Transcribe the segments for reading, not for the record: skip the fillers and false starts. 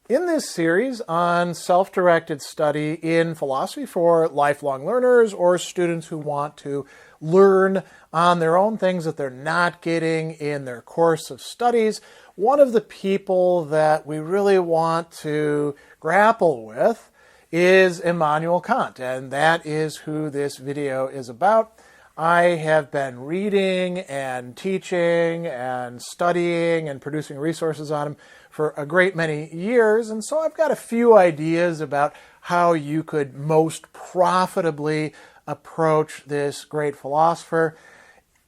In this series on self-directed study in philosophy for lifelong learners or students who want to learn on their own things that they're not getting in their course of studies, one of the people that we really want to grapple with is Immanuel Kant, and that is who this video is about. I have been reading and teaching and studying and producing resources on him for a great many years, and so I've got a few ideas about how you could most profitably approach this great philosopher.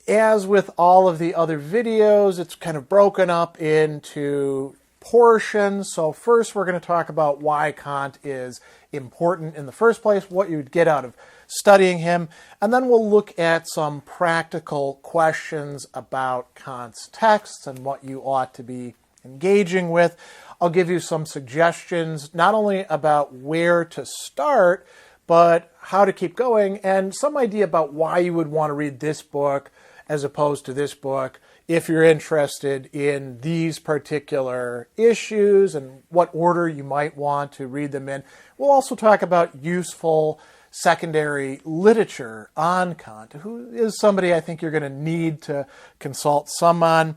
As with all of the other videos, it's kind of broken up into portions. So first we're going to talk about why Kant is important in the first place, what you would get out of studying him, and then we'll look at some practical questions about Kant's texts and what you ought to be engaging with. I'll give you some suggestions not only about where to start, but how to keep going, and some idea about why you would want to read this book as opposed to this book if you're interested in these particular issues and what order you might want to read them in. We'll also talk about useful secondary literature on Kant, who is somebody I think you're going to need to consult some on.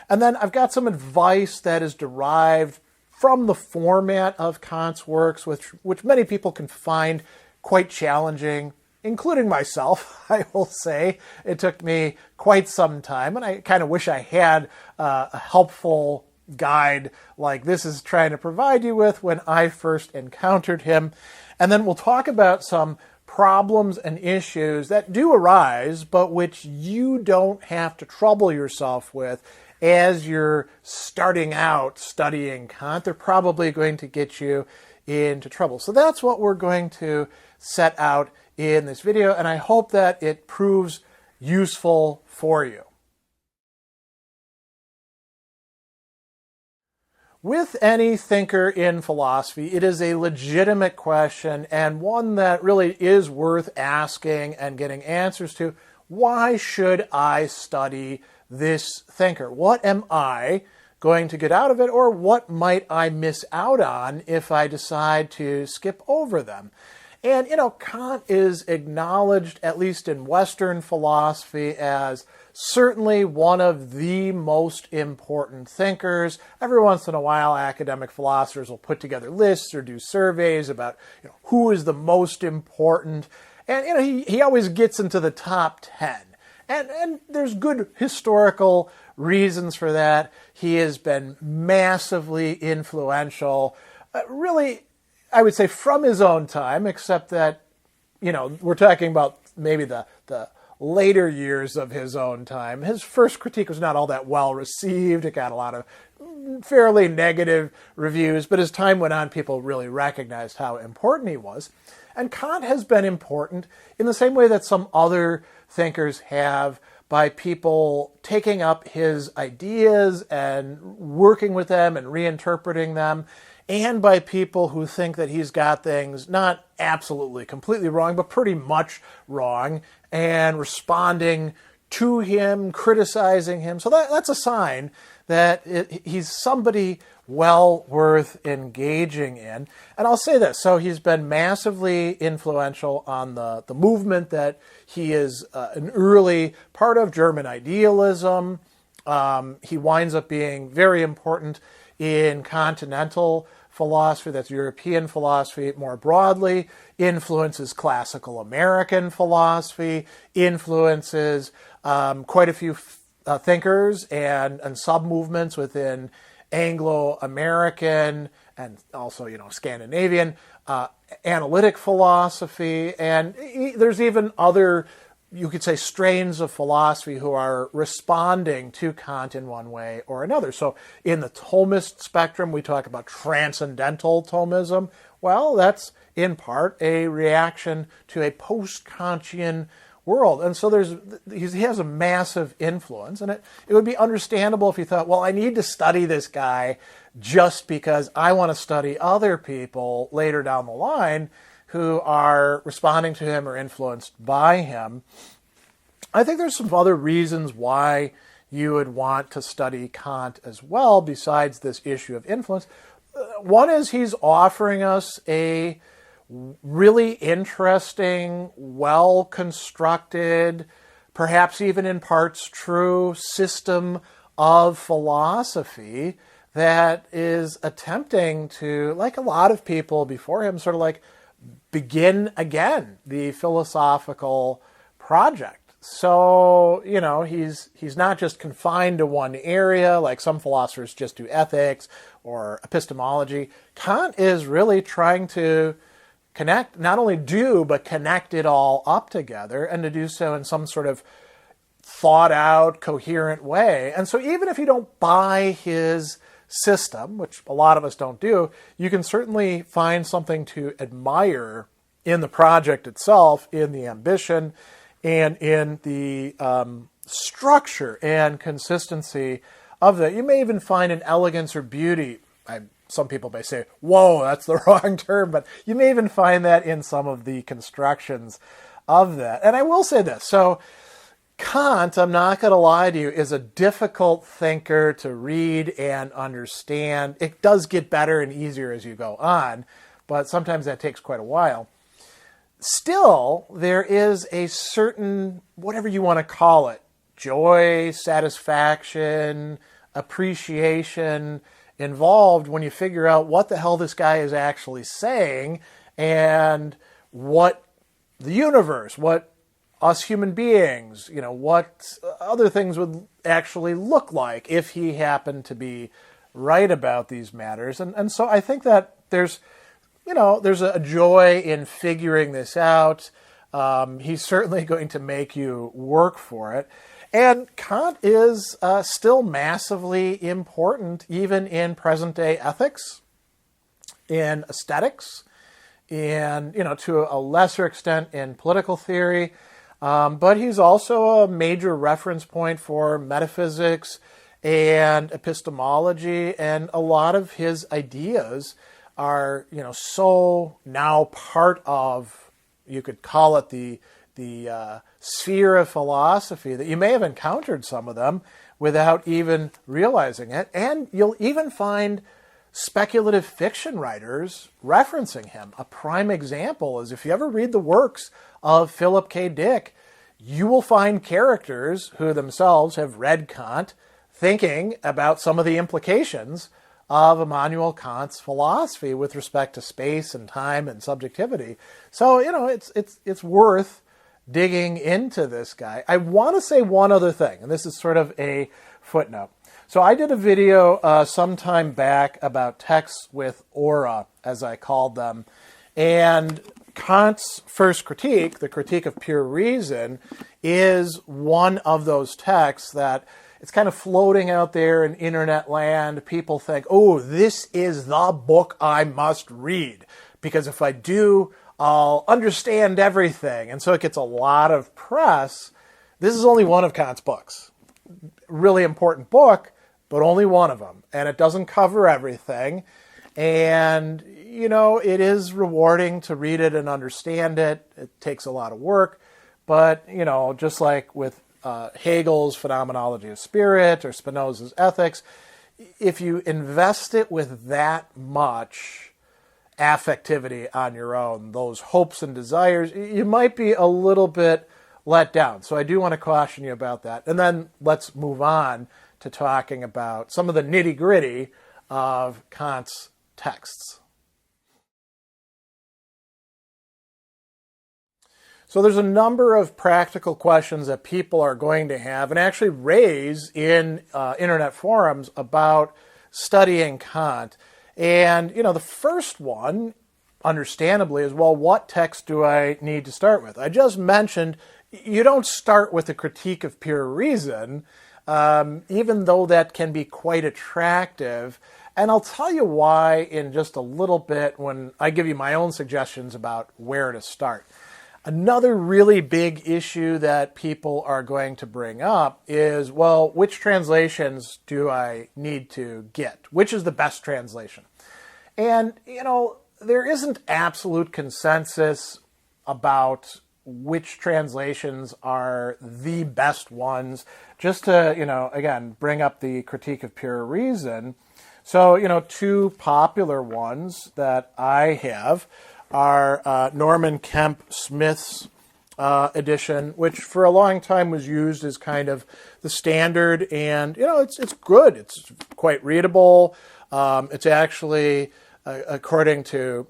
And then I've got some advice that is derived from the format of Kant's works, which many people can find quite challenging, including myself, I will say. It took me quite some time, and I kind of wish I had a helpful guide like this is trying to provide you with when I first encountered him. And then we'll talk about some problems and issues that do arise, but which you don't have to trouble yourself with as you're starting out studying Kant. They're probably going to get you into trouble. So that's what we're going to set out in this video, and I hope that it proves useful for you. With any thinker in philosophy, it is a legitimate question and one that really is worth asking and getting answers to. Why should I study this thinker? What am I going to get out of it, or what might I miss out on if I decide to skip over them? And, Kant is acknowledged, at least in Western philosophy, as certainly one of the most important thinkers. Every once in a while, academic philosophers will put together lists or do surveys about who is the most important. And, he always gets into the top 10. And there's good historical reasons for that. He has been massively influential, really, I would say from his own time, except that, we're talking about maybe the later years of his own time. His first critique was not all that well received. It got a lot of fairly negative reviews, but as time went on, people really recognized how important he was. And Kant has been important in the same way that some other thinkers have, by people taking up his ideas and working with them and reinterpreting them, and by people who think that he's got things not absolutely completely wrong, but pretty much wrong, and responding to him, criticizing him. So that's a sign that he's somebody well worth engaging in. And I'll say this, so he's been massively influential on the movement that he is an early part of, German idealism. He winds up being very important in continental philosophy, that's European philosophy more broadly, influences classical American philosophy, influences quite a few thinkers and sub-movements within Anglo-American and also, Scandinavian analytic philosophy. And there's even other, you could say, strains of philosophy who are responding to Kant in one way or another. So in the Thomist spectrum, we talk about transcendental Thomism. Well, that's in part a reaction to a post-Kantian world. And so he has a massive influence, and it would be understandable if you thought, well, I need to study this guy just because I want to study other people later down the line who are responding to him or influenced by him. I think there's some other reasons why you would want to study Kant as well, besides this issue of influence. One is he's offering us a really interesting, well-constructed, perhaps even in parts true system of philosophy that is attempting to, like a lot of people before him, sort of like begin again the philosophical project. So, he's not just confined to one area, like some philosophers just do ethics or epistemology. Kant is really trying to connect, not only but connect it all up together, and to do so in some sort of thought out, coherent way. And so even if you don't buy his system, which a lot of us don't do, you can certainly find something to admire in the project itself, in the ambition, and in the structure and consistency of that. You may even find an elegance or beauty. Some people may say, whoa, that's the wrong term, but you may even find that in some of the constructions of that. And I will say this. So Kant, I'm not going to lie to you, is a difficult thinker to read and understand. It does get better and easier as you go on, but sometimes that takes quite a while. Still, there is a certain, whatever you want to call it, joy, satisfaction, appreciation involved when you figure out what the hell this guy is actually saying and what the universe, what us human beings, what other things would actually look like if he happened to be right about these matters. And so I think that there's a joy in figuring this out. He's certainly going to make you work for it. And Kant is still massively important even in present-day ethics, in aesthetics, in, to a lesser extent in political theory. But he's also a major reference point for metaphysics and epistemology, and a lot of his ideas are, so now part of, you could call it the sphere of philosophy, that you may have encountered some of them without even realizing it. And you'll even find speculative fiction writers referencing him. A prime example is if you ever read the works of Philip K. Dick, you will find characters who themselves have read Kant thinking about some of the implications of Immanuel Kant's philosophy with respect to space and time and subjectivity. So, it's worth digging into this guy. I want to say one other thing, and this is sort of a footnote. So I did a video sometime back about texts with aura, as I called them, and Kant's first critique, the Critique of Pure Reason, is one of those texts that it's kind of floating out there in internet land. People think, oh, this is the book I must read, because if I do, I'll understand everything. And so it gets a lot of press. This is only one of Kant's books. Really important book, but only one of them. And it doesn't cover everything. And, it is rewarding to read it and understand it. It takes a lot of work. But, just like with Hegel's Phenomenology of Spirit or Spinoza's Ethics, if you invest it with that much affectivity on your own, those hopes and desires, you might be a little bit let down. So I do want to caution you about that. And then let's move on to talking about some of the nitty-gritty of Kant's texts. So there's a number of practical questions that people are going to have and actually raise in internet forums about studying Kant. And, the first one, understandably, is, well, what text do I need to start with? I just mentioned you don't start with the Critique of Pure Reason, even though that can be quite attractive. And I'll tell you why in just a little bit when I give you my own suggestions about where to start. Another really big issue that people are going to bring up is, well, which translations do I need to get? Which is the best translation? And, there isn't absolute consensus about which translations are the best ones. Just to, again, bring up the Critique of Pure Reason, So, two popular ones that I have are Norman Kemp Smith's edition, which for a long time was used as kind of the standard, and it's good. It's quite readable. It's actually, according to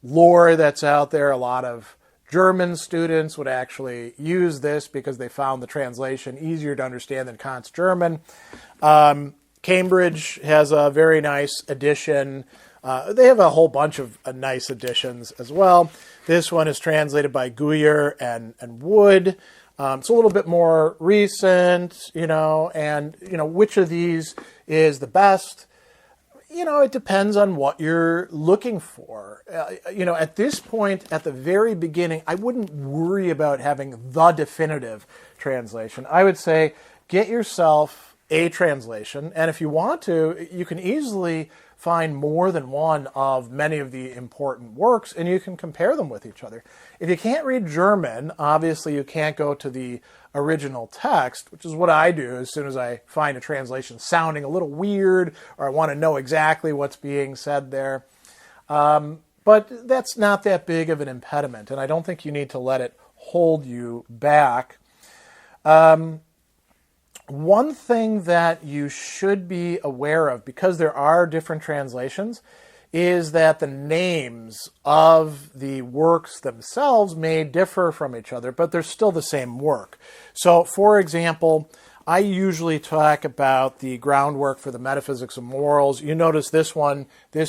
lore that's out there, a lot of German students would actually use this because they found the translation easier to understand than Kant's German. Cambridge has a very nice edition. They have a whole bunch of nice editions as well. This one is translated by Guyer and Wood. It's a little bit more recent, and which of these is the best? It depends on what you're looking for. At this point, at the very beginning, I wouldn't worry about having the definitive translation. I would say get yourself a translation, and if you want to, you can easily find more than one of many of the important works, and you can compare them with each other. If you can't read German, obviously you can't go to the original text, which is what I do as soon as I find a translation sounding a little weird, or I want to know exactly what's being said there. But that's not that big of an impediment, and I don't think you need to let it hold you back. One thing that you should be aware of, because there are different translations, is that the names of the works themselves may differ from each other, but they're still the same work. So, for example, I usually talk about the groundwork for the metaphysics of morals. You notice this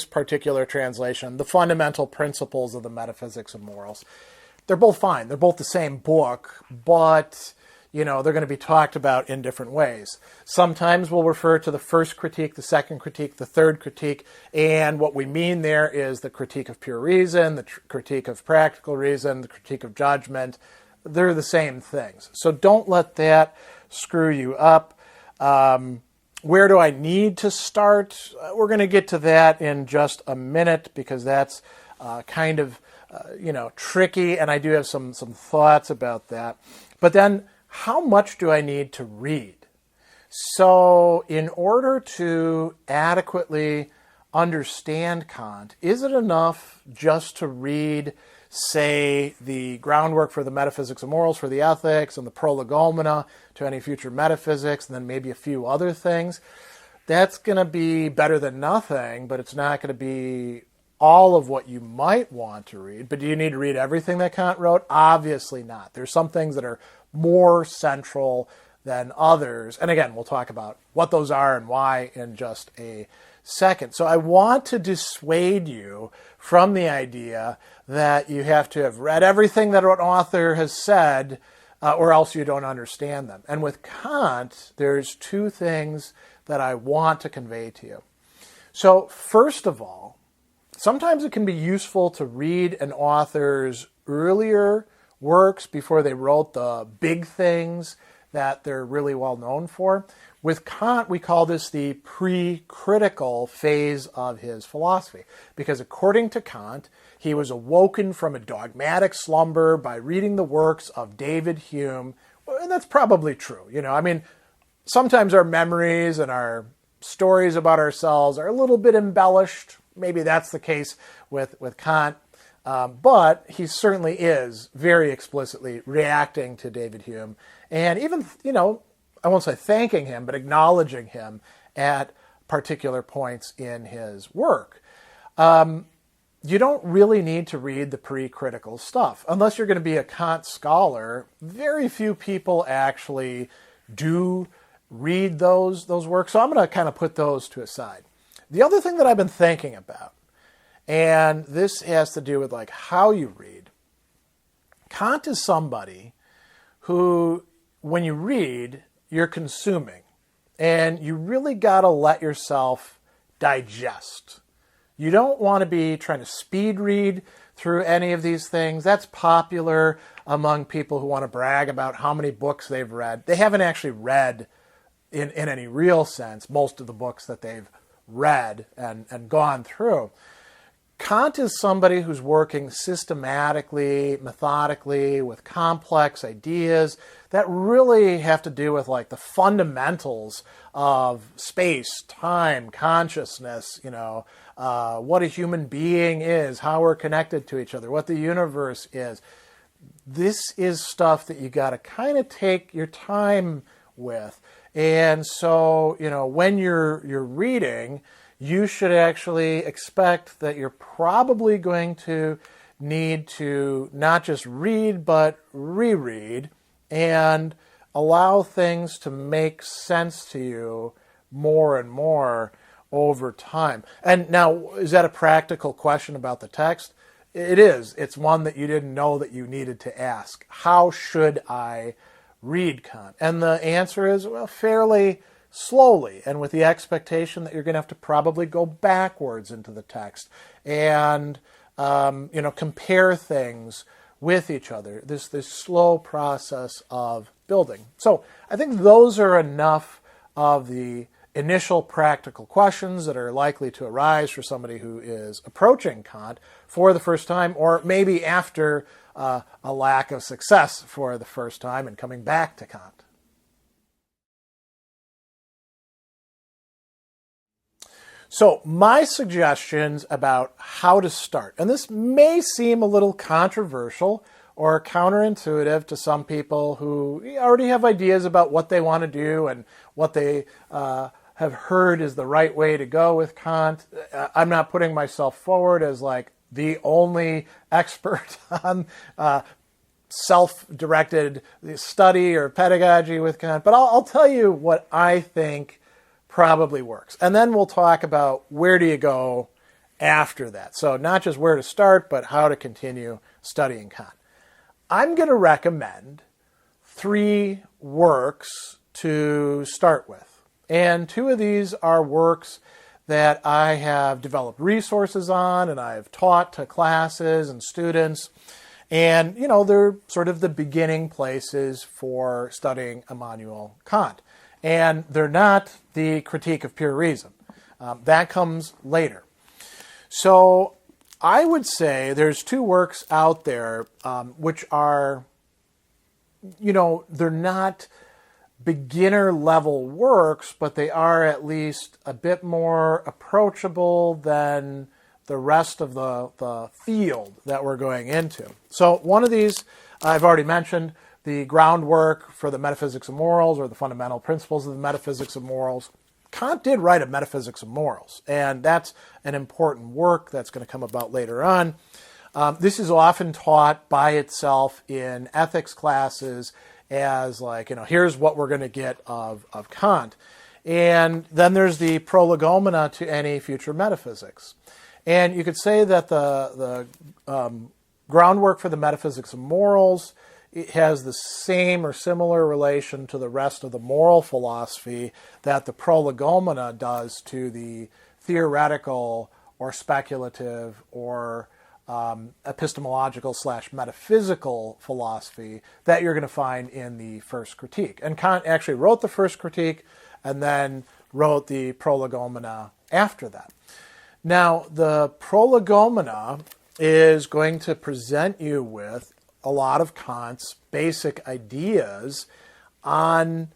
particular translation, the fundamental principles of the metaphysics of morals. They're both fine. They're both the same book, but they're going to be talked about in different ways. Sometimes we'll refer to the first critique, the second critique, the third critique, and what we mean there is the critique of pure reason, the critique of practical reason, the critique of judgment. They're the same things. So don't let that screw you up. Where do I need to start? We're going to get to that in just a minute because that's kind of tricky, and I do have some thoughts about that. But then, how much do I need to read? So in order to adequately understand Kant, is it enough just to read, say, the groundwork for the metaphysics of morals, for the ethics, and the prolegomena to any future metaphysics, and then maybe a few other things? That's going to be better than nothing, but it's not going to be all of what you might want to read. But do you need to read everything that Kant wrote? Obviously not. There's some things that are more central than others. And again, we'll talk about what those are and why in just a second. So I want to dissuade you from the idea that you have to have read everything that an author has said or else you don't understand them. And with Kant, there's two things that I want to convey to you. So first of all, sometimes it can be useful to read an author's earlier works before they wrote the big things that they're really well known for. With Kant, we call this the pre-critical phase of his philosophy, because according to Kant, he was awoken from a dogmatic slumber by reading the works of David Hume, and that's probably true. Sometimes our memories and our stories about ourselves are a little bit embellished. Maybe that's the case with Kant. But he certainly is very explicitly reacting to David Hume and even, I won't say thanking him, but acknowledging him at particular points in his work. You don't really need to read the pre-critical stuff. Unless you're going to be a Kant scholar, very few people actually do read those works. So I'm going to kind of put those to a side. The other thing that I've been thinking about, and this has to do with how you read. Kant is somebody who, when you read, you're consuming. And you really got to let yourself digest. You don't want to be trying to speed read through any of these things. That's popular among people who want to brag about how many books they've read. They haven't actually read, in any real sense, most of the books that they've read and gone through. Kant is somebody who's working systematically, methodically, with complex ideas that really have to do with like the fundamentals of space, time, consciousness, what a human being is, how we're connected to each other, what the universe is. This is stuff that you got to kind of take your time with. And so, when you're reading, you should actually expect that you're probably going to need to not just read, but reread and allow things to make sense to you more and more over time. And now, is that a practical question about the text? It is. It's one that you didn't know that you needed to ask. How should I read Kant? And the answer is, well, fairly slowly, and with the expectation that you're going to have to probably go backwards into the text and compare things with each other. This slow process of building. So I think those are enough of the initial practical questions that are likely to arise for somebody who is approaching Kant for the first time, or maybe after a lack of success for the first time and coming back to Kant. So my suggestions about how to start, and this may seem a little controversial or counterintuitive to some people who already have ideas about what they want to do and what they have heard is the right way to go with Kant. I'm not putting myself forward as like the only expert on self-directed study or pedagogy with Kant, but I'll tell you what I think probably works. And then we'll talk about where do you go after that. So not just where to start, but how to continue studying Kant. I'm going to recommend 3 works to start with. And 2 of these are works that I have developed resources on and I've taught to classes and students. And, they're sort of the beginning places for studying Immanuel Kant. And they're not the Critique of Pure Reason. That comes later. So I would say there's 2 works out there which are, they're not beginner level works, but they are at least a bit more approachable than the rest of the field that we're going into. So one of these I've already mentioned, the groundwork for the metaphysics of morals, or the fundamental principles of the metaphysics of morals. Kant did write a metaphysics of morals, and that's an important work that's going to come about later on. This is often taught by itself in ethics classes as like, here's what we're going to get of Kant. And then there's the prolegomena to any future metaphysics. And you could say that the groundwork for the metaphysics of morals, it has the same or similar relation to the rest of the moral philosophy that the prolegomena does to the theoretical or speculative or epistemological / metaphysical philosophy that you're going to find in the first critique. And Kant actually wrote the first critique and then wrote the prolegomena after that. Now, the prolegomena is going to present you with a lot of Kant's basic ideas on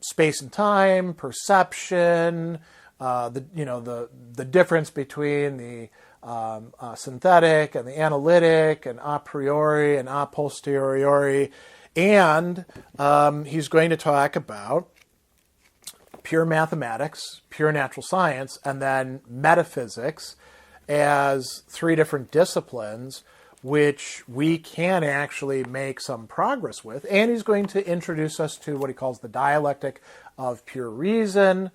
space and time, perception, the difference between the synthetic and the analytic, and a priori and a posteriori, and he's going to talk about pure mathematics, pure natural science, and then metaphysics as 3 different disciplines which we can actually make some progress with. And he's going to introduce us to what he calls the dialectic of pure reason,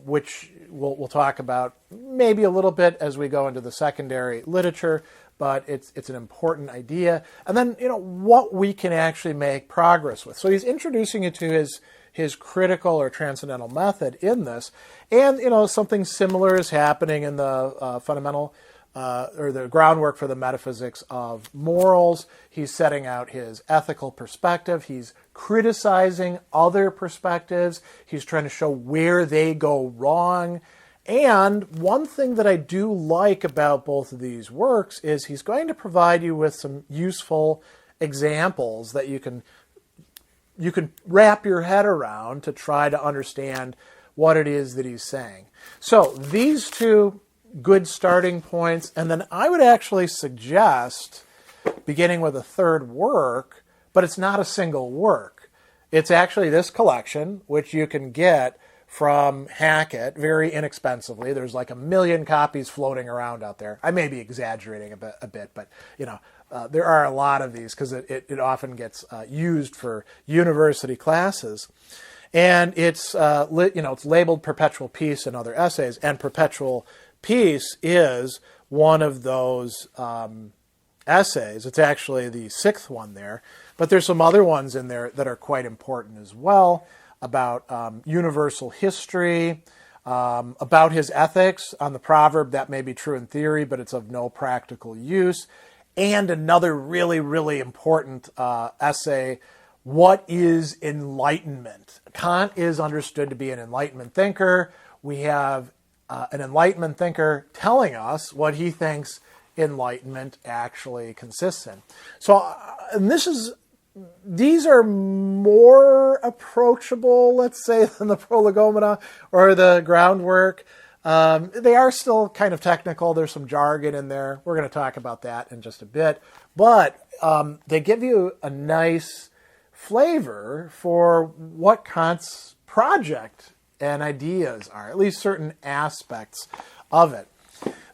which we'll talk about maybe a little bit as we go into the secondary literature, but it's an important idea. And then, what we can actually make progress with. So he's introducing you to his critical or transcendental method in this. And, something similar is happening in the fundamental or the groundwork for the metaphysics of morals. He's setting out his ethical perspective. He's criticizing other perspectives. He's trying to show where they go wrong. And one thing that I do like about both of these works is he's going to provide you with some useful examples that you can wrap your head around to try to understand what it is that he's saying. So these two good starting points, and then I would actually suggest beginning with a third work, but it's not a single work. It's actually this collection, which you can get from Hackett very inexpensively. There's like 1 million copies floating around out there. I may be exaggerating a bit, but there are a lot of these because it often gets used for university classes. And it's it's labeled Perpetual Peace and Other Essays, and Perpetual Peace is one of those essays. It's actually the 6th one there, but there's some other ones in there that are quite important as well, about universal history, about his ethics on the proverb that may be true in theory, but it's of no practical use, and another really, really important essay, What is Enlightenment? Kant is understood to be an Enlightenment thinker. We have an Enlightenment thinker telling us what he thinks enlightenment actually consists in. So, and these are more approachable, let's say, than the Prolegomena or the groundwork. They are still kind of technical. There's some jargon in there. We're going to talk about that in just a bit. But they give you a nice flavor for what Kant's project and ideas are, at least certain aspects of it.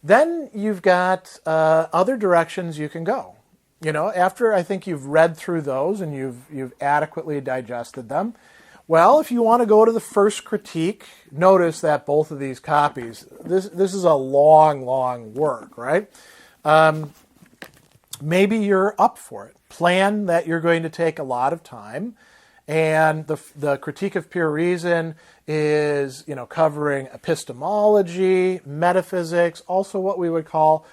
Then you've got other directions you can go. After I think you've read through those and you've adequately digested them, well, if you want to go to the first critique, notice that both of these copies, this is a long, long work, right? Maybe you're up for it. Plan that you're going to take a lot of time, and the Critique of Pure Reason is, covering epistemology, metaphysics, also what we would call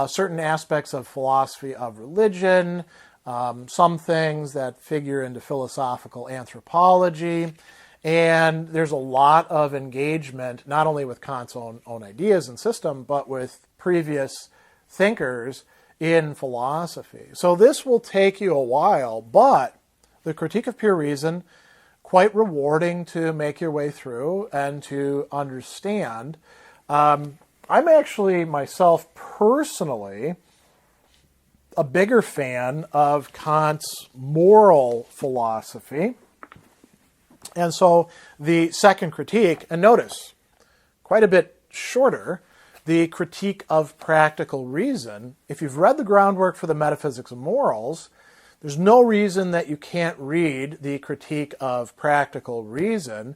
certain aspects of philosophy of religion, some things that figure into philosophical anthropology, and there's a lot of engagement not only with Kant's own ideas and system, but with previous thinkers in philosophy. So this will take you a while, but the Critique of Pure Reason, quite rewarding to make your way through and to understand. I'm actually, myself personally, a bigger fan of Kant's moral philosophy. And so the second critique, and notice, quite a bit shorter, the Critique of Practical Reason. If you've read the groundwork for the Metaphysics of Morals, there's no reason that you can't read the Critique of Practical Reason,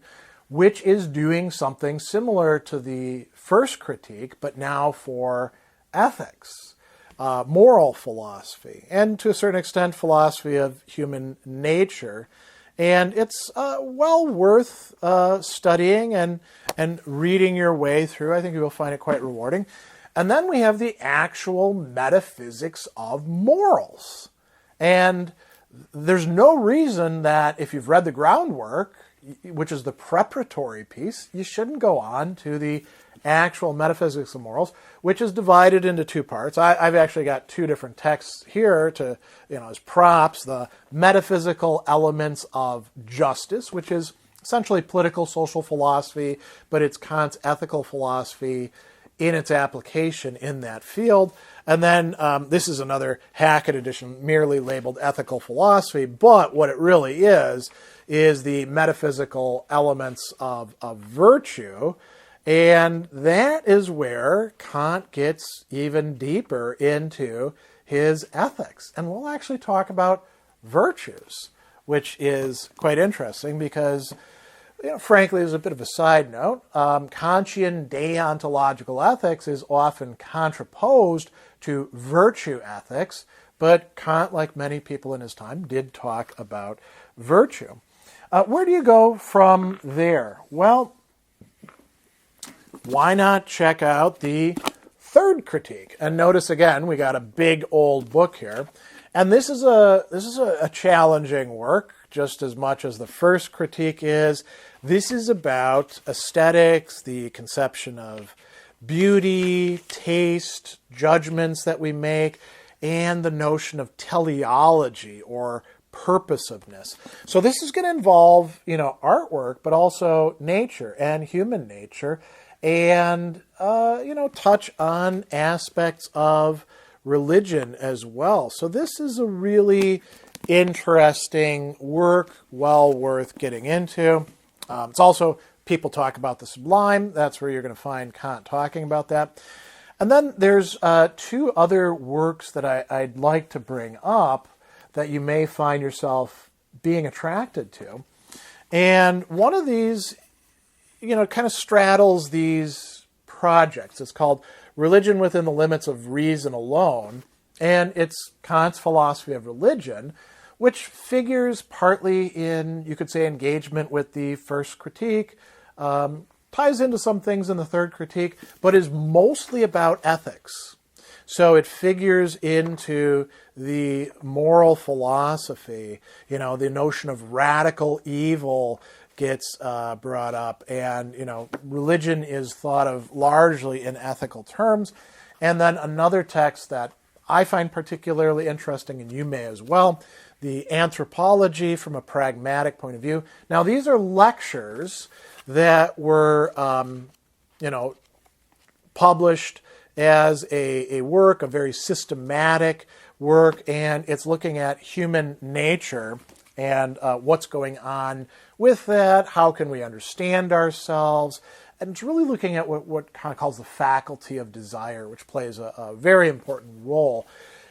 which is doing something similar to the first critique, but now for ethics, moral philosophy, and to a certain extent philosophy of human nature. And it's well worth studying and reading your way through. I think you'll find it quite rewarding. And then we have the actual metaphysics of morals. And there's no reason that if you've read the groundwork, which is the preparatory piece, you shouldn't go on to the actual metaphysics of morals, which is divided into two parts. I've actually got two different texts here to, as props, the metaphysical elements of justice, which is essentially political social philosophy, but it's Kant's ethical philosophy in its application in that field. And then this is another Hackett edition, merely labeled ethical philosophy, but what it really is the metaphysical elements of virtue. And that is where Kant gets even deeper into his ethics. And we'll actually talk about virtues, which is quite interesting because, frankly, as a bit of a side note, Kantian deontological ethics is often contraposed to virtue ethics, but Kant, like many people in his time, did talk about virtue. Where do you go from there? Well, why not check out the third critique? And notice again, we got a big old book here, and this is a challenging work just as much as the first critique is. This is about aesthetics, the conception of beauty, taste, judgments that we make, and the notion of teleology or purposiveness. So this is going to involve, artwork, but also nature and human nature, and, touch on aspects of religion as well. So this is a really interesting work, well worth getting into. It's also, people talk about the sublime. That's where you're going to find Kant talking about that. And then there's two other works that I'd like to bring up that you may find yourself being attracted to. And one of these, kind of straddles these projects. It's called Religion Within the Limits of Reason Alone, and it's Kant's philosophy of religion, which figures partly in, you could say, engagement with the first critique, ties into some things in the third critique, but is mostly about ethics. So it figures into the moral philosophy, the notion of radical evil gets brought up, and, religion is thought of largely in ethical terms. And then another text that I find particularly interesting, and you may as well, the Anthropology from a Pragmatic Point of View. Now, these are lectures that were, published as a work, a very systematic work, and it's looking at human nature and what's going on with that, how can we understand ourselves, and it's really looking at what Kant calls the faculty of desire, which plays a very important role.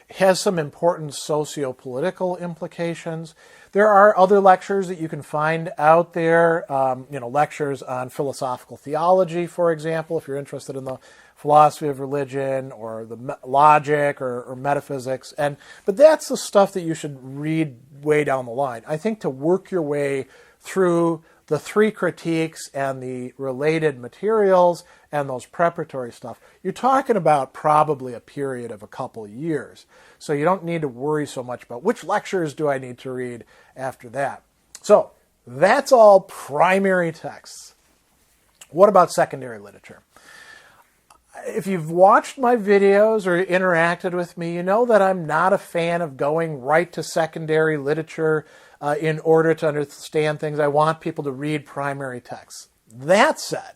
It has some important socio-political implications. There are other lectures that you can find out there, lectures on philosophical theology, for example, if you're interested in the philosophy of religion or the logic or metaphysics. But that's the stuff that you should read way down the line. I think to work your way through the three critiques and the related materials and those preparatory stuff, you're talking about probably a period of a couple years. So you don't need to worry so much about which lectures do I need to read after that. So that's all primary texts. What about secondary literature? If you've watched my videos or interacted with me, you know that I'm not a fan of going right to secondary literature in order to understand things. I want people to read primary texts. That said,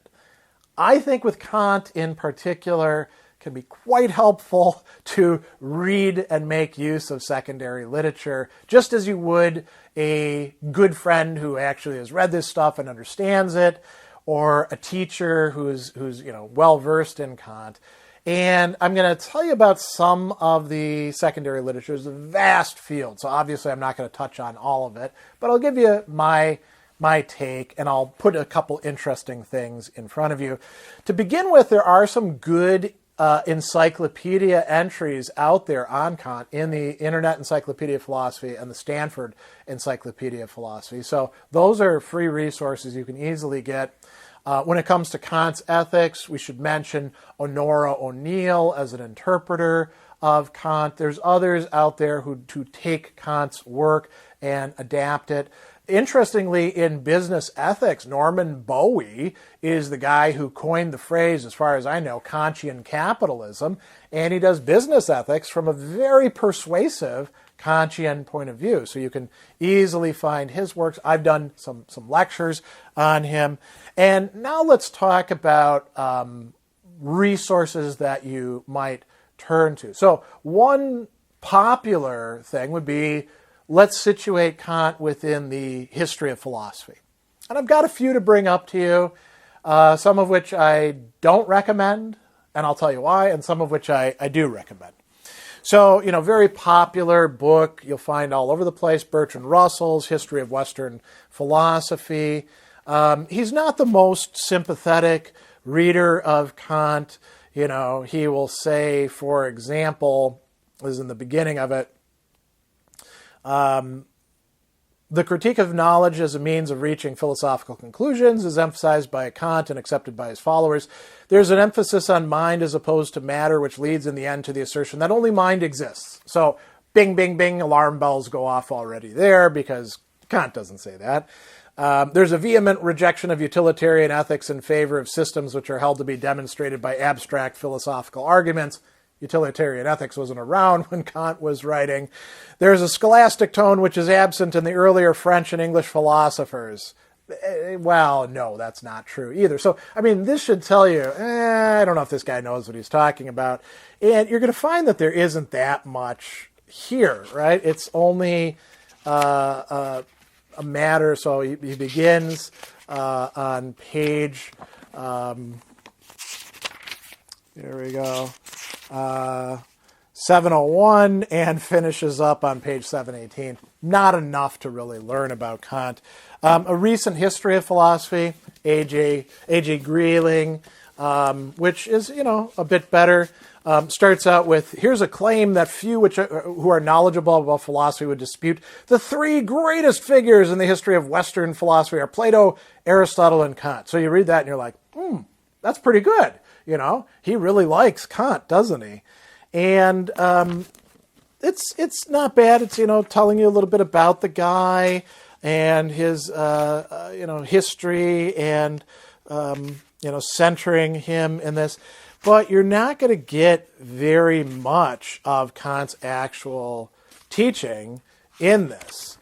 I think with Kant in particular, it can be quite helpful to read and make use of secondary literature, just as you would a good friend who actually has read this stuff and understands it, or a teacher who's well-versed in Kant. And I'm going to tell you about some of the secondary literature. It's a vast field, so obviously I'm not going to touch on all of it, but I'll give you my take, and I'll put a couple interesting things in front of you. To begin with, there are some good encyclopedia entries out there on Kant in the Internet Encyclopedia of Philosophy and the Stanford Encyclopedia of Philosophy. So those are free resources you can easily get. When it comes to Kant's ethics, we should mention Honora O'Neill as an interpreter of Kant. There's others out there who take Kant's work and adapt it. Interestingly, in business ethics, Norman Bowie is the guy who coined the phrase, as far as I know, Kantian capitalism, and he does business ethics from a very persuasive Kantian point of view. So you can easily find his works. I've done some lectures on him. And now let's talk about resources that you might turn to. So one popular thing would be, let's situate Kant within the history of philosophy. And I've got a few to bring up to you, some of which I don't recommend, and I'll tell you why, and some of which I do recommend. So, very popular book you'll find all over the place, Bertrand Russell's History of Western Philosophy. He's not the most sympathetic reader of Kant. He will say, for example, this is in the beginning of it, the critique of knowledge as a means of reaching philosophical conclusions is emphasized by Kant and accepted by his followers. There's an emphasis on mind as opposed to matter, which leads in the end to the assertion that only mind exists. So bing, bing, bing, alarm bells go off already there, because Kant doesn't say that. There's a vehement rejection of utilitarian ethics in favor of systems which are held to be demonstrated by abstract philosophical arguments. Utilitarian ethics wasn't around when Kant was writing. There's a scholastic tone which is absent in the earlier French and English philosophers. Well, no, that's not true either. So, I mean, this should tell you, I don't know if this guy knows what he's talking about. And you're going to find that there isn't that much here, right? It's only a matter. So he begins on page, here we go, 701 and finishes up on page 718. Not enough to really learn about Kant. A recent history of philosophy, A.J. Greeling, which is, a bit better. Starts out with, here's a claim that few who are knowledgeable about philosophy would dispute. The three greatest figures in the history of Western philosophy are Plato, Aristotle, and Kant. So you read that and you're like, that's pretty good. He really likes Kant, doesn't he? And it's not bad. It's, telling you a little bit about the guy and his, history and, centering him in this. But you're not going to get very much of Kant's actual teaching in this.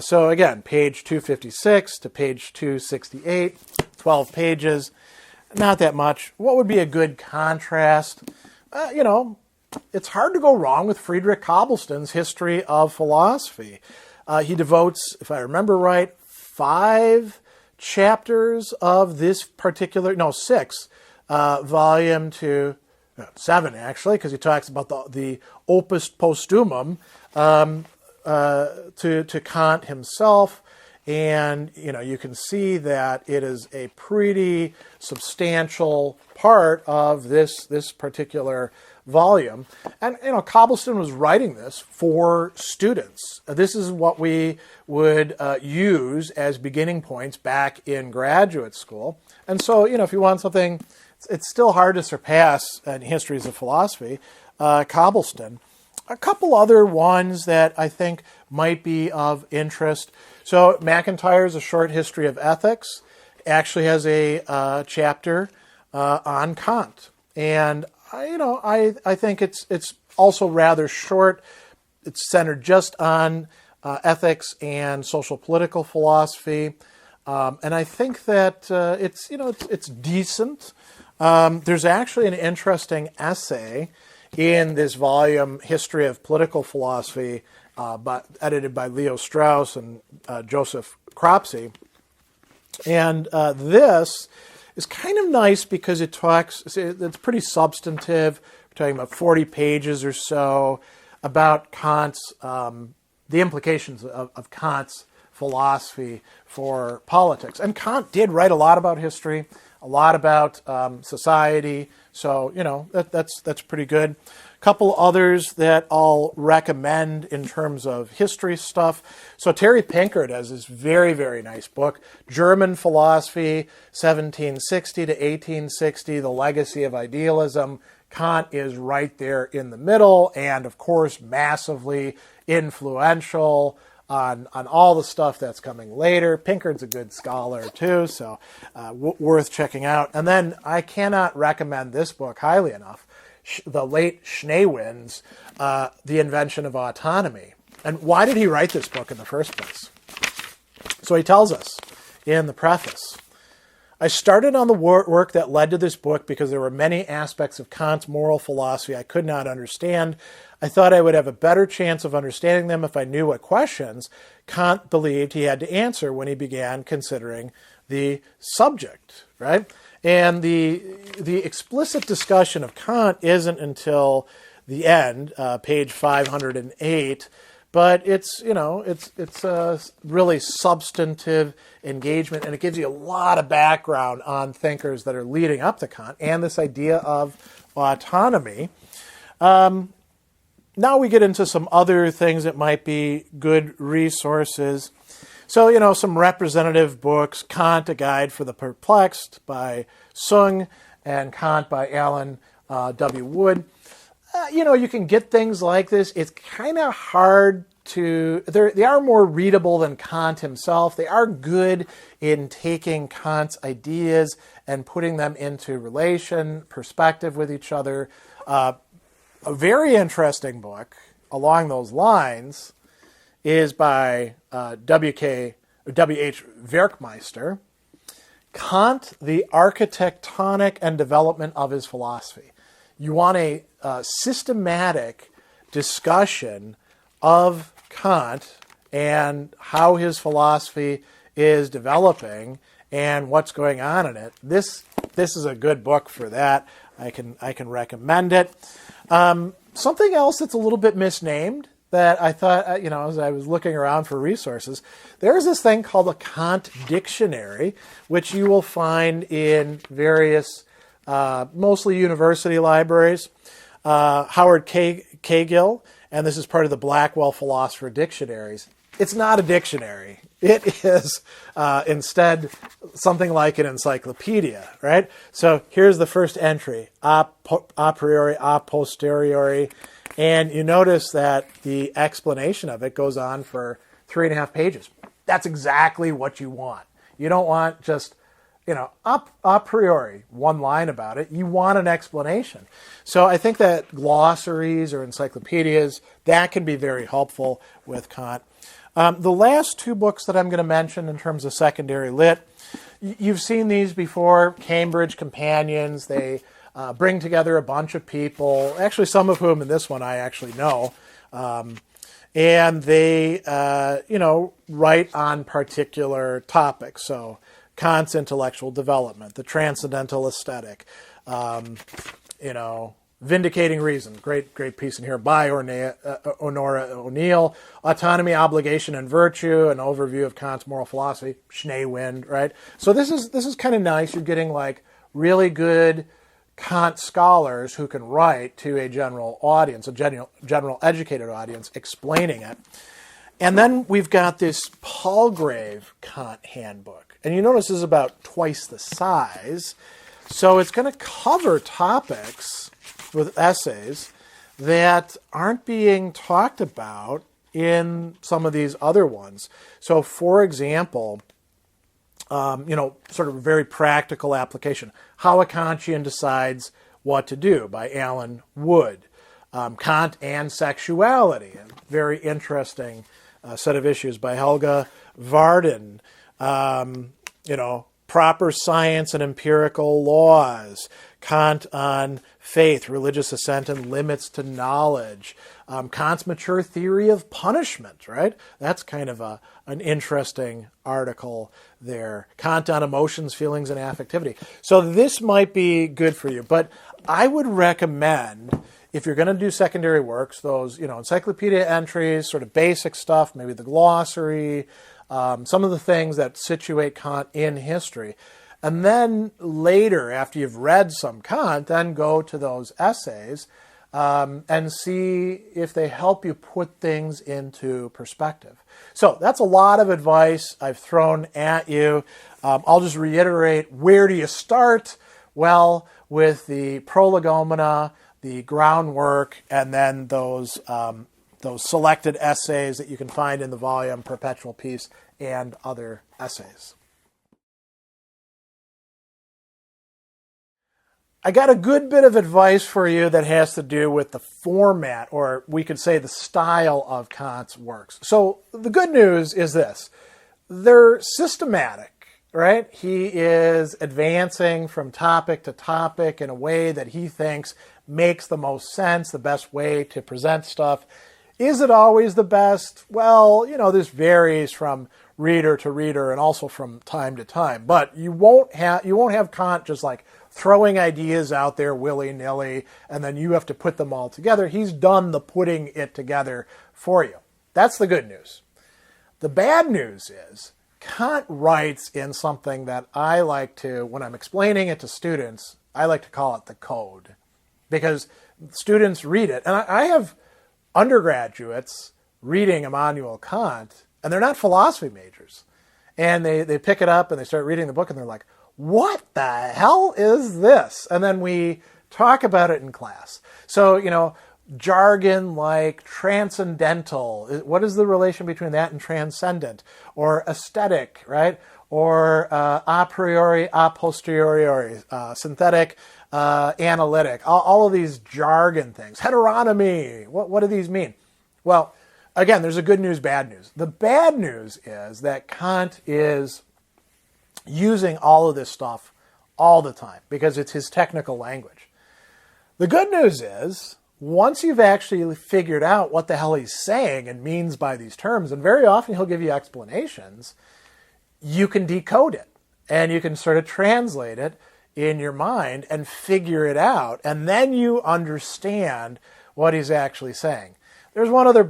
So again, page 256 to page 268, 12 pages, not that much. What would be a good contrast? It's hard to go wrong with Friedrich Cobbleston's History of Philosophy. He devotes, if I remember right, 5 chapters of this particular, 6, volume to 7 actually, because he talks about the opus posthumum to Kant himself, and you can see that it is a pretty substantial part of this particular volume. And Cobbleston was writing this for students. This is what we would use as beginning points back in graduate school. And so if you want something, it's still hard to surpass in histories of philosophy, Cobbleston. A couple other ones that I think might be of interest. So McIntyre's A Short History of Ethics actually has a chapter on Kant. And I think it's also rather short. It's centered just on ethics and social political philosophy. And I think that it's decent. There's actually an interesting essay in this volume, History of Political Philosophy, edited by Leo Strauss and Joseph Cropsey. And this is kind of nice because it's pretty substantive. We're talking about 40 pages or so about Kant's, the implications of Kant's philosophy for politics. And Kant did write a lot about history, a lot about society, so that's pretty good. A couple others that I'll recommend in terms of history stuff. So Terry Pinkert has this very, very nice book, German Philosophy, 1760 to 1860, The Legacy of Idealism. Kant is right there in the middle and, of course, massively influential on all the stuff that's coming later. Pinkert's a good scholar, too, so worth checking out. And then I cannot recommend this book highly enough, the late Schneewin's The Invention of Autonomy. And why did he write this book in the first place? So he tells us in the preface, I started on the work that led to this book because there were many aspects of Kant's moral philosophy I could not understand. I thought I would have a better chance of understanding them if I knew what questions Kant believed he had to answer when he began considering the subject, right? And the explicit discussion of Kant isn't until the end, page 508, but it's a really substantive engagement, and it gives you a lot of background on thinkers that are leading up to Kant and this idea of autonomy. Now we get into some other things that might be good resources. So, some representative books, Kant, A Guide for the Perplexed by Sung, and Kant by Alan W. Wood. You can get things like this. It's kind of hard they are more readable than Kant himself. They are good in taking Kant's ideas and putting them into perspective with each other. A very interesting book along those lines is by W.H. Werkmeister, Kant, the Architectonic and Development of His Philosophy. You want a systematic discussion of Kant and how his philosophy is developing and what's going on in it. This is a good book for that. I can recommend it. Something else that's a little bit misnamed that I thought, as I was looking around for resources, there's this thing called a Kant Dictionary, which you will find in various, mostly university libraries. Howard Cagill, and this is part of the Blackwell Philosopher Dictionaries. It's not a dictionary. It is instead something like an encyclopedia, right? So here's the first entry, a priori, a posteriori, and you notice that the explanation of it goes on for 3.5 pages. That's exactly what you want. You don't want just, a priori, one line about it. You want an explanation. So I think that glossaries or encyclopedias, that can be very helpful with Kant. The last two books that I'm going to mention in terms of secondary lit, you've seen these before, Cambridge Companions. They bring together a bunch of people, actually some of whom in this one I actually know, and they, write on particular topics. So Kant's intellectual development, the transcendental aesthetic, Vindicating Reason, great piece in here by Honora O'Neill, Autonomy, Obligation, and Virtue, an overview of Kant's moral philosophy, Schneewind, right? So this is kind of nice. You're getting like really good Kant scholars who can write to a general audience, a general educated audience, explaining it. And then we've got this Palgrave Kant handbook. And you notice this is about twice the size. So it's going to cover topics with essays that aren't being talked about in some of these other ones. So for example, sort of a very practical application. How a Kantian Decides What to Do by Alan Wood. Kant and Sexuality, a very interesting set of issues by Helga Varden. Proper Science and Empirical Laws. Kant on Faith, Religious Assent and Limits to Knowledge. Kant's Mature Theory of Punishment, right? That's kind of an interesting article there. Kant on Emotions, Feelings, and Affectivity. So this might be good for you, but I would recommend, if you're going to do secondary works, those, encyclopedia entries, sort of basic stuff, maybe the glossary, some of the things that situate Kant in history. And then later, after you've read some Kant, then go to those essays and see if they help you put things into perspective. So that's a lot of advice I've thrown at you. I'll just reiterate, where do you start? Well, with the prolegomena, the groundwork, and then those selected essays that you can find in the volume Perpetual Peace and other essays. I got a good bit of advice for you that has to do with the format, or we could say the style of Kant's works. So the good news is this. They're systematic, right? He is advancing from topic to topic in a way that he thinks makes the most sense, the best way to present stuff. Is it always the best? Well, this varies from reader to reader and also from time to time. But you won't have Kant just like throwing ideas out there willy-nilly, and then you have to put them all together. He's done the putting it together for you. That's the good news. The bad news is Kant writes in something that I like to, when I'm explaining it to students, I like to call it the code. Because students read it. And I have undergraduates reading Immanuel Kant, and they're not philosophy majors. And they pick it up and they start reading the book and they're like, what the hell is this? And then we talk about it in class. So, jargon like transcendental. What is the relation between that and transcendent? Or aesthetic, right? Or a priori, a posteriori, synthetic, analytic. All of these jargon things. Heteronomy. What do these mean? Well, again, there's a good news, bad news. The bad news is that Kant is using all of this stuff all the time because it's his technical language. The good news is, once you've actually figured out what the hell he's saying and means by these terms, and very often he'll give you explanations, you can decode it and you can sort of translate it in your mind and figure it out, and then you understand what he's actually saying. There's one other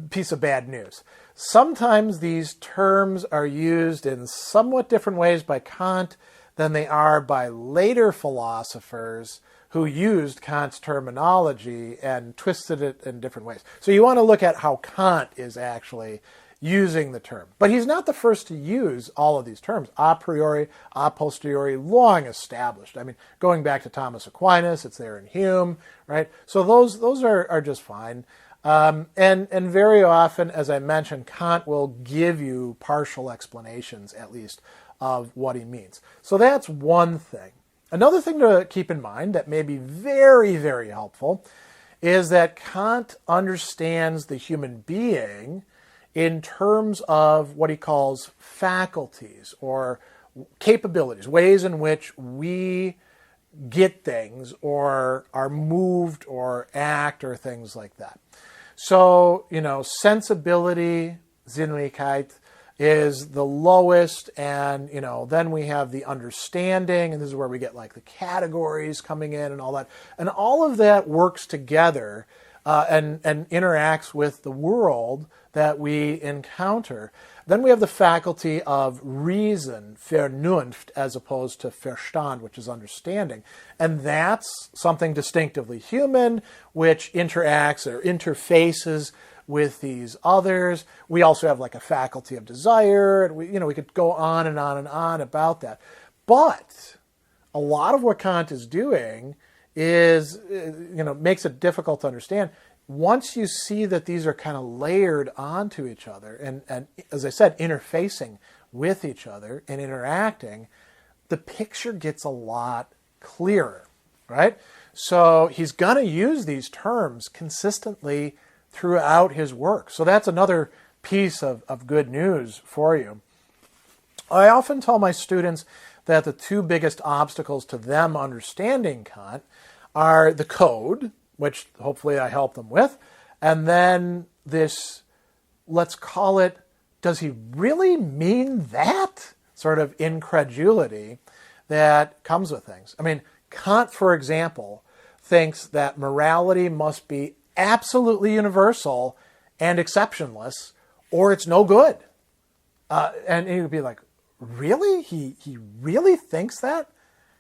piece of bad news. Sometimes these terms are used in somewhat different ways by Kant than they are by later philosophers who used Kant's terminology and twisted it in different ways. So you want to look at how Kant is actually using the term. But he's not the first to use all of these terms. A priori, a posteriori, long established. I mean, going back to Thomas Aquinas, it's there in Hume, right? So those are just fine. And very often, as I mentioned, Kant will give you partial explanations, at least, of what he means. So that's one thing. Another thing to keep in mind that may be very, very helpful is that Kant understands the human being in terms of what he calls faculties or capabilities, ways in which we get things or are moved or act or things like that. So, sensibility, Sinnlichkeit, is the lowest, and then we have the understanding, and this is where we get like the categories coming in and all that, and all of that works together and interacts with the world that we encounter. Then we have the faculty of reason, Vernunft, as opposed to Verstand, which is understanding, and that's something distinctively human, which interacts or interfaces with these others. We also have like a faculty of desire, and we could go on and on and on about that. But a lot of what Kant is doing is, makes it difficult to understand. Once you see that these are kind of layered onto each other and as I said, interfacing with each other and interacting, the picture gets a lot clearer, right? So he's going to use these terms consistently throughout his work. So that's another piece of good news for you. I often tell my students that the two biggest obstacles to them understanding Kant are the code, which hopefully I help them with, and then this, let's call it, does he really mean that? Sort of incredulity that comes with things. I mean, Kant, for example, thinks that morality must be absolutely universal and exceptionless, or it's no good. And he would be like, really? He really thinks that?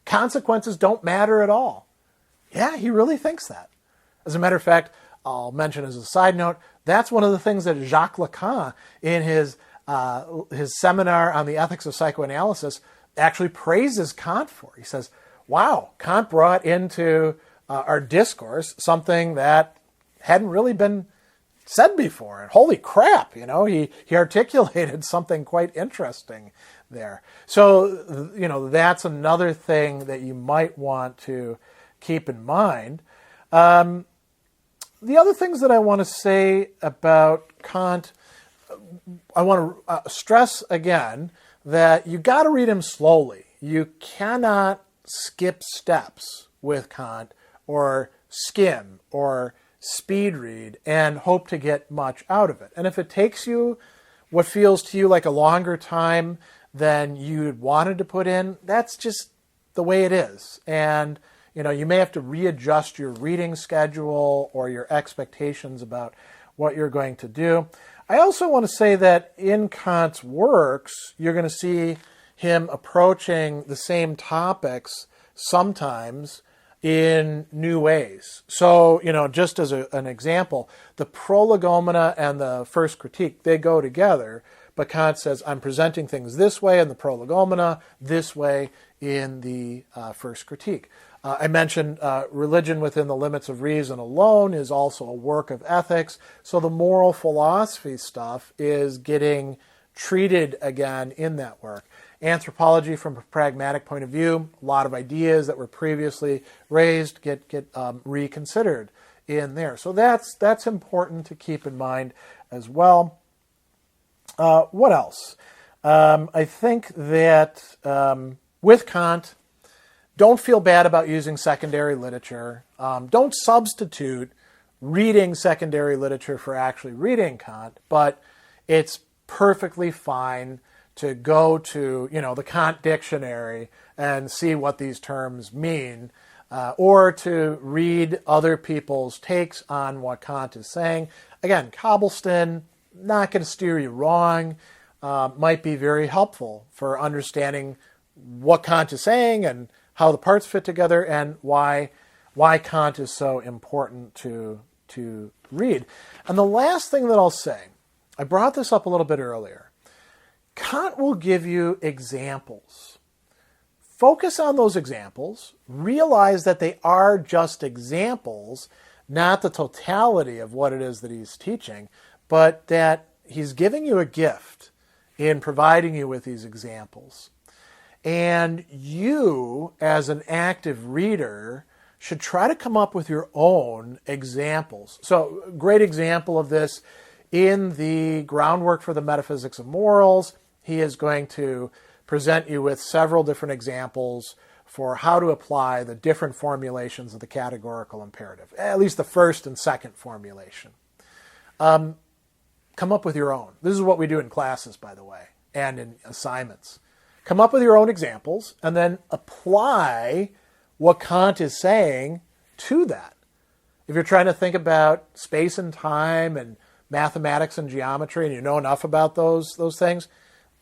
Consequences don't matter at all. Yeah, he really thinks that. As a matter of fact, I'll mention as a side note, that's one of the things that Jacques Lacan, in his seminar on the ethics of psychoanalysis, actually praises Kant for. He says, wow, Kant brought into our discourse something that hadn't really been said before. And holy crap, he articulated something quite interesting there. So, that's another thing that you might want to keep in mind. The other things that I want to say about Kant, I want to stress again that you got to read him slowly. You cannot skip steps with Kant or skim or speed read and hope to get much out of it. And if it takes you what feels to you like a longer time than you'd wanted to put in, that's just the way it is. And you may have to readjust your reading schedule or your expectations about what you're going to do. I also want to say that in Kant's works, you're going to see him approaching the same topics sometimes in new ways. So, just as an example, the Prolegomena and the First Critique, they go together, but Kant says, I'm presenting things this way in the Prolegomena, this way in the First Critique. I mentioned religion within the limits of reason alone is also a work of ethics. So the moral philosophy stuff is getting treated again in that work. Anthropology from a pragmatic point of view, a lot of ideas that were previously raised get reconsidered in there. So that's important to keep in mind as well. What else? I think that with Kant, don't feel bad about using secondary literature. Don't substitute reading secondary literature for actually reading Kant, but it's perfectly fine to go to, the Kant dictionary and see what these terms mean, or to read other people's takes on what Kant is saying. Again, Cobblestone, not going to steer you wrong, might be very helpful for understanding what Kant is saying and how the parts fit together and why Kant is so important to read. And the last thing that I'll say, I brought this up a little bit earlier. Kant will give you examples. Focus on those examples. Realize that they are just examples, not the totality of what it is that he's teaching, but that he's giving you a gift in providing you with these examples. And you, as an active reader, should try to come up with your own examples. So, a great example of this in the Groundwork for the Metaphysics of Morals, he is going to present you with several different examples for how to apply the different formulations of the categorical imperative, at least the first and second formulation. Come up with your own. This is what we do in classes, by the way, and in assignments. Come up with your own examples and then apply what Kant is saying to that. If you're trying to think about space and time and mathematics and geometry and you know enough about those things,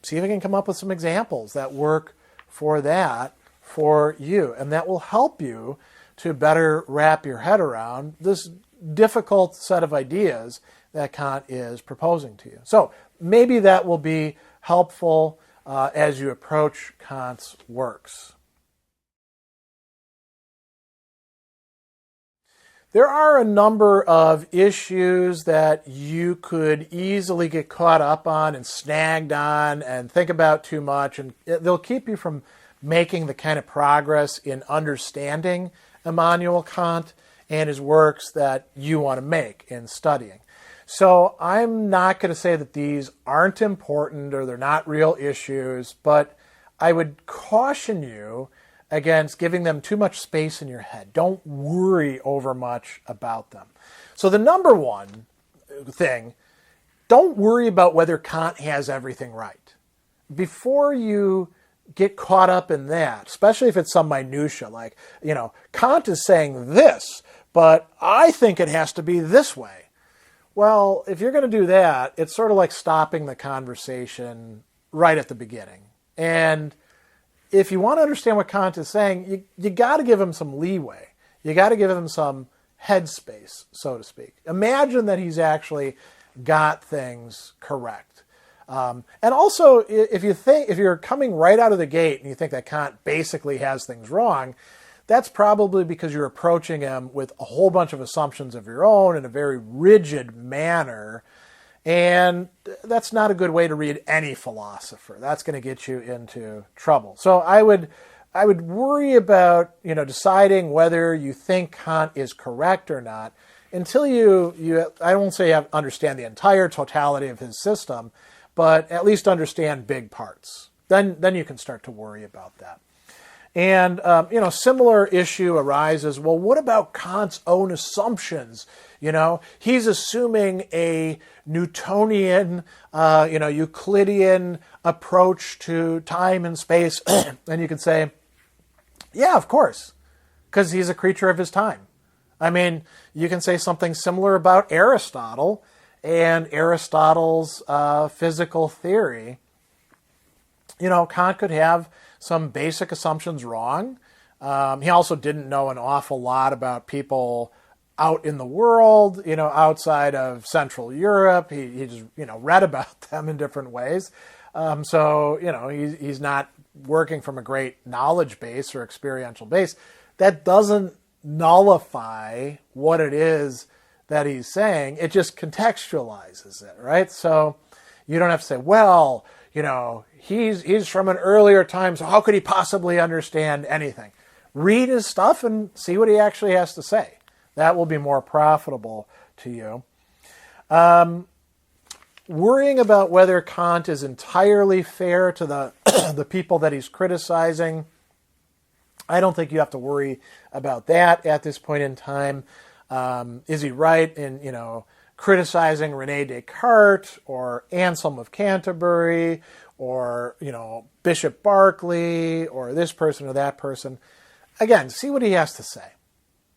see if you can come up with some examples that work for that for you. And that will help you to better wrap your head around this difficult set of ideas that Kant is proposing to you. So maybe that will be helpful as you approach Kant's works. There are a number of issues that you could easily get caught up on and snagged on and think about too much, and they'll keep you from making the kind of progress in understanding Immanuel Kant and his works that you want to make in studying. So I'm not going to say that these aren't important or they're not real issues, but I would caution you against giving them too much space in your head. Don't worry over much about them. So the number one thing, don't worry about whether Kant has everything right. Before you get caught up in that, especially if it's some minutia, like, Kant is saying this, but I think it has to be this way. Well, if you're going to do that, it's sort of like stopping the conversation right at the beginning. And if you want to understand what Kant is saying, you got to give him some leeway. You got to give him some headspace, so to speak. Imagine that he's actually got things correct. And also, if you're coming right out of the gate and you think that Kant basically has things wrong, that's probably because you're approaching him with a whole bunch of assumptions of your own in a very rigid manner. And that's not a good way to read any philosopher. That's going to get you into trouble. So I would worry about, deciding whether you think Kant is correct or not until you I won't say understand the entire totality of his system, but at least understand big parts. Then you can start to worry about that. And, similar issue arises, well, what about Kant's own assumptions? He's assuming a Newtonian, Euclidean approach to time and space. And you can say, yeah, of course, because he's a creature of his time. I mean, you can say something similar about Aristotle and Aristotle's physical theory. Kant could have some basic assumptions wrong. He also didn't know an awful lot about people out in the world, outside of Central Europe. He just, read about them in different ways. So, he's not working from a great knowledge base or experiential base. That doesn't nullify what it is that he's saying. It just contextualizes it, right? So you don't have to say, well, he's from an earlier time, so how could he possibly understand anything? Read his stuff and see what he actually has to say. That will be more profitable to you. Worrying about whether Kant is entirely fair to the the people that he's criticizing, I don't think you have to worry about that at this point in time. Is he right in, criticizing René Descartes or Anselm of Canterbury or, Bishop Berkeley or this person or that person? Again, see what he has to say.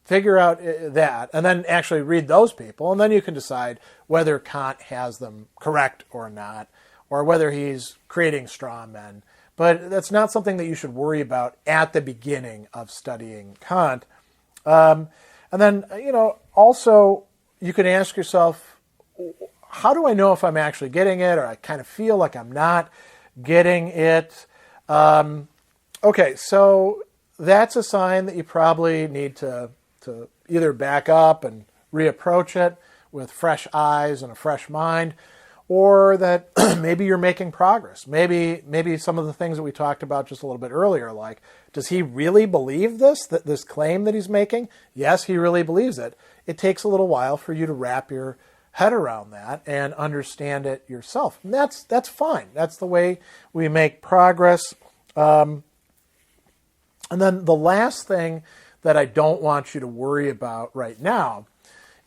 Figure out that, and then actually read those people, and then you can decide whether Kant has them correct or not, or whether he's creating straw men. But that's not something that you should worry about at the beginning of studying Kant. And then, also you can ask yourself, how do I know if I'm actually getting it, or I kind of feel like I'm not getting it? Okay, so that's a sign that you probably need to either back up and reapproach it with fresh eyes and a fresh mind, or that maybe you're making progress. Maybe some of the things that we talked about just a little bit earlier, like, does he really believe this claim that he's making? Yes, he really believes it. It takes a little while for you to wrap your head around that and understand it yourself. And that's fine. That's the way we make progress. And then the last thing that I don't want you to worry about right now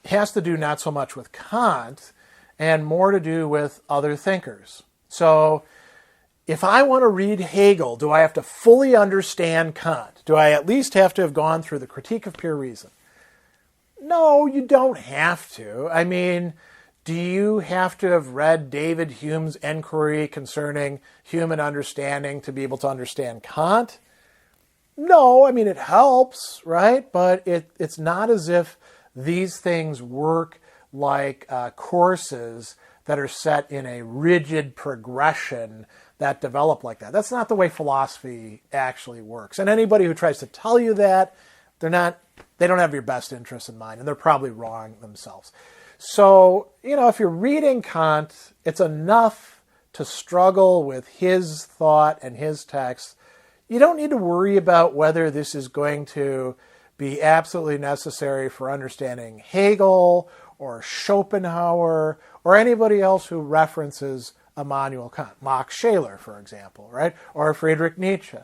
has to do not so much with Kant and more to do with other thinkers. So if I want to read Hegel, do I have to fully understand Kant? Do I at least have to have gone through the Critique of Pure Reason? No, you don't have to. I mean, do you have to have read David Hume's Enquiry Concerning Human Understanding to be able to understand Kant? No, I mean, it helps, right? But it's not as if these things work like courses that are set in a rigid progression that develop like that. That's not the way philosophy actually works. And anybody who tries to tell you that, they don't have your best interests in mind, and they're probably wrong themselves. So, if you're reading Kant, it's enough to struggle with his thought and his text. You don't need to worry about whether this is going to be absolutely necessary for understanding Hegel or Schopenhauer or anybody else who references Immanuel Kant, Max Scheler, for example, right? Or Friedrich Nietzsche.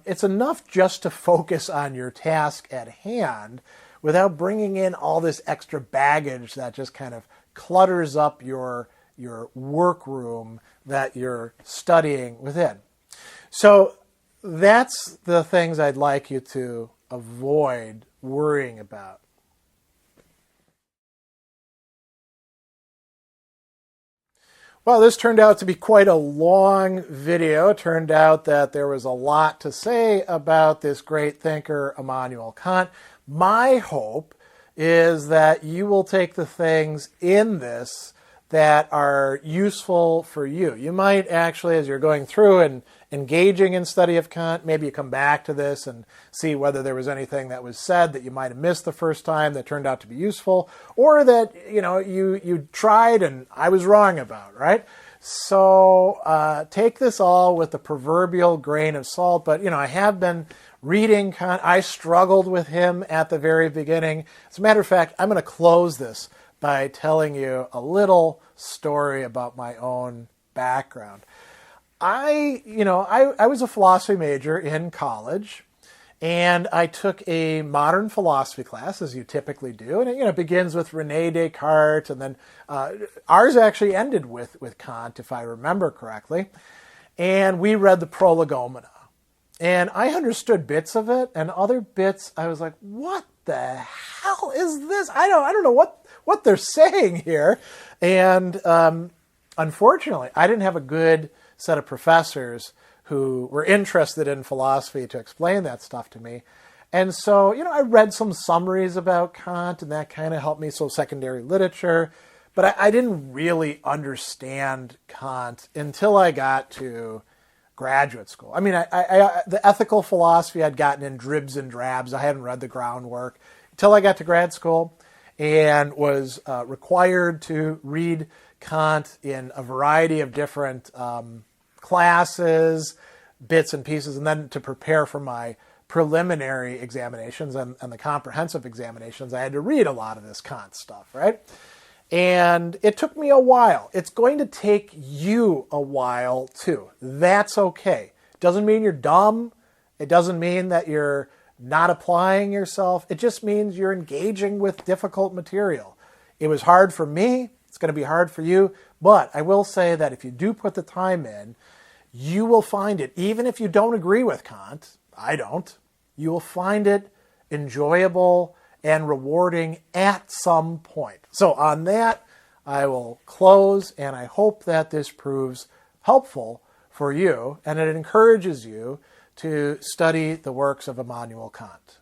It's enough just to focus on your task at hand without bringing in all this extra baggage that just kind of clutters up your workroom that you're studying within. So that's the things I'd like you to avoid worrying about. Well, this turned out to be quite a long video. It turned out that there was a lot to say about this great thinker, Immanuel Kant. My hope is that you will take the things in this that are useful for you. You might actually, as you're going through and engaging in study of Kant, maybe you come back to this and see whether there was anything that was said that you might have missed the first time that turned out to be useful, or that you tried and I was wrong about, right? So take this all with the proverbial grain of salt. But I have been reading Kant. I struggled with him at the very beginning. As a matter of fact, I'm going to close this by telling you a little story about my own background. I was a philosophy major in college, and I took a modern philosophy class, as you typically do, and it begins with René Descartes, and then ours actually ended with Kant, if I remember correctly, and we read the Prolegomena, and I understood bits of it, and other bits I was like, what the hell is this? I don't know what they're saying here, and unfortunately, I didn't have a good set of professors who were interested in philosophy to explain that stuff to me. And so, I read some summaries about Kant, and that kind of helped me, so secondary literature. But I didn't really understand Kant until I got to graduate school. I mean, the ethical philosophy I'd gotten in dribs and drabs. I hadn't read the groundwork until I got to grad school and was required to read Kant in a variety of different classes, bits and pieces, and then to prepare for my preliminary examinations and the comprehensive examinations, I had to read a lot of this Kant stuff, right? And it took me a while. It's going to take you a while too. That's okay. It doesn't mean you're dumb. It doesn't mean that you're not applying yourself. It just means you're engaging with difficult material. It was hard for me. It's going to be hard for you. But I will say that if you do put the time in, you will find it, even if you don't agree with Kant, I don't, you will find it enjoyable and rewarding at some point. So on that, I will close, and I hope that this proves helpful for you and it encourages you to study the works of Immanuel Kant.